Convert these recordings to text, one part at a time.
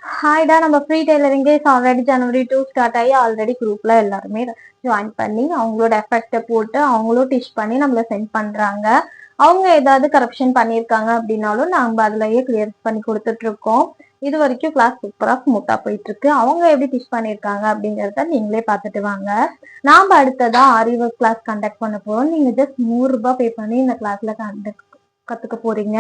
ஹாய்டா, நம்ம free tailoring days already ஜனவரி 2 start ஆகி already குரூப்ல எல்லாருமே ஜாயின் பண்ணி அவங்களோட எஃபெக்டை போட்டு அவங்களும் டிஷ் பண்ணி நம்மள சென்ட் பண்றாங்க. அவங்க ஏதாவது கரெக்ஷன் பண்ணியிருக்காங்க அப்படின்னாலும் நம்ம அதுலயே கிளியர் பண்ணி கொடுத்துட்டு இருக்கோம். இது வரைக்கும் கிளாஸ் சூப்பரா ஸ்மூத்தா போயிட்டு இருக்கு. அவங்க எப்படி டிஷ் பண்ணியிருக்காங்க அப்படிங்கறத நீங்களே பார்த்துட்டு வாங்க. நாம அடுத்ததா ஆரி ஒர்க் கிளாஸ் கண்டக்ட் பண்ண போறோம். நீங்க ஜஸ்ட் 100 ரூபாய் பே பண்ணி இந்த கிளாஸ்ல கத்துக்க போறீங்க.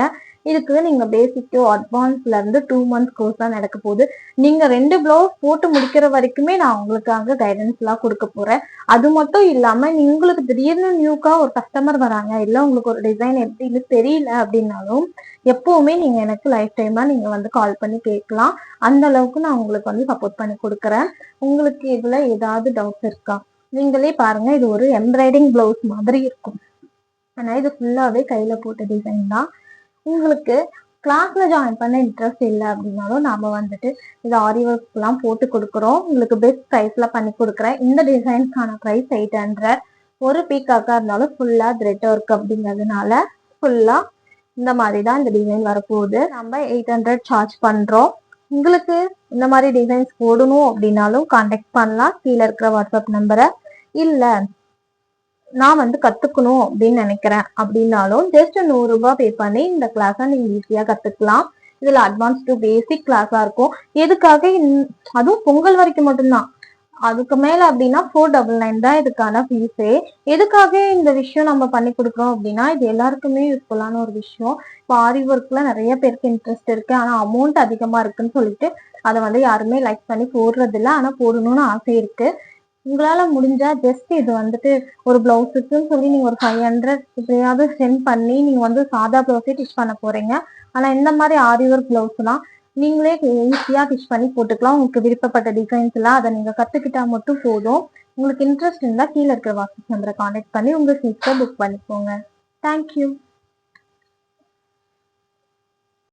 இதுக்கு நீங்க பேசிக் டு அட்வான்ஸ்ல இருந்து 2 மந்த்ஸ் கோர்ஸ் தான் நடக்க போகுது. நீங்க 2 பிளவுஸ் போட்டு முடிக்கிற வரைக்குமே நான் உங்களுக்காக கைடன்ஸ் எல்லாம் கொடுக்க போறேன். அது மட்டும் இல்லாம உங்களுக்கு திடீர்னு நியூக்கா ஒரு கஸ்டமர் வராங்க, இல்ல உங்களுக்கு ஒரு டிசைன் எப்படின்னு தெரியல அப்படின்னாலும் எப்பவுமே நீங்க எனக்கு லைஃப் டைமா நீங்க வந்து கால் பண்ணி கேட்கலாம். அந்த அளவுக்கு நான் உங்களுக்கு வந்து சப்போர்ட் பண்ணி கொடுக்குறேன். உங்களுக்கு இதுல ஏதாவது டவுட்ஸ் இருக்கா? நீங்களே பாருங்க, இது ஒரு எம்ப்ராய்டிங் பிளவுஸ் மாதிரி இருக்கும். ஆனா இது ஃபுல்லாவே கையில போட்ட டிசைன் தான். உங்களுக்கு கிளாஸ்ல ஜாயின் பண்ண இன்ட்ரெஸ்ட் இல்லை அப்படின்னாலும் நாம வந்துட்டு இது ஆரி ஒர்க் எல்லாம் போட்டு கொடுக்குறோம். உங்களுக்கு பெஸ்ட் ப்ரைஸ்ல பண்ணி கொடுக்குறேன். இந்த டிசைன்ஸ்க்கான ப்ரைஸ் 800. ஒரு பீக்காக்கா இருந்தாலும் ஃபுல்லா த்ரெட் ஒர்க் அப்படிங்கிறதுனால ஃபுல்லா இந்த மாதிரி தான் இந்த டிசைன் வரப்போகுது. நம்ம 800 சார்ஜ் பண்றோம். உங்களுக்கு இந்த மாதிரி டிசைன்ஸ் போடணும் அப்படின்னாலும் கான்டாக்ட் பண்ணலாம். கீழே இருக்கிற வாட்ஸ்அப் நம்பரை. இல்ல நான் வந்து கத்துக்கணும் அப்படின்னு நினைக்கிறேன் அப்படின்னாலும் ஜஸ்ட் 100 ரூபாய் பே பண்ணி இந்த கிளாஸை நீங்க ஈஸியா கத்துக்கலாம். இதுல அட்வான்ஸ் டு பேசிக் கிளாஸா இருக்கும். எதுக்காக அதுவும் பொங்கல் வரைக்கும் மட்டும்தான். அதுக்கு மேல அப்படின்னா 499 தான் இதுக்கான ஃபீஸே. எதுக்காக இந்த விஷயம் நம்ம பண்ணி கொடுக்குறோம் அப்படின்னா இது எல்லாருக்குமே யூஸ்ஃபுல்லான ஒரு விஷயம். இப்போ ஆரி ஒர்க்ல நிறைய பேருக்கு இன்ட்ரெஸ்ட் இருக்கு, ஆனா அமௌண்ட் அதிகமா இருக்குன்னு சொல்லிட்டு அதை வந்து யாருமே லைக் பண்ணி போடுறது இல்லை. ஆனா போடணும்னு ஆசை இருக்கு. உங்களால முடிஞ்சா ஜஸ்ட் இது வந்துட்டு ஒரு பிளவுஸுக்குன்னு சொல்லி நீங்க ஒரு 500 எப்படியாவது சென்ட் பண்ணி நீங்க வந்து சாதா பிளவுஸே டிச் பண்ண போறீங்க. ஆனா இந்த மாதிரி ஆரி ஒர்க் பிளவுஸ் எல்லாம் நீங்களே ஈஸியா டிச் பண்ணி போட்டுக்கலாம். உங்களுக்கு விருப்பப்பட்ட டிசைன்ஸ் எல்லாம் அதை நீங்க கத்துக்கிட்டா மட்டும் போதும். உங்களுக்கு இன்ட்ரெஸ்ட் இருந்தா கீழே இருக்கிற வாட்ஸ்அப் நம்பரை கான்டாக்ட் பண்ணி உங்க சீட்டை புக் பண்ணிக்கோங்க. தேங்க்யூ.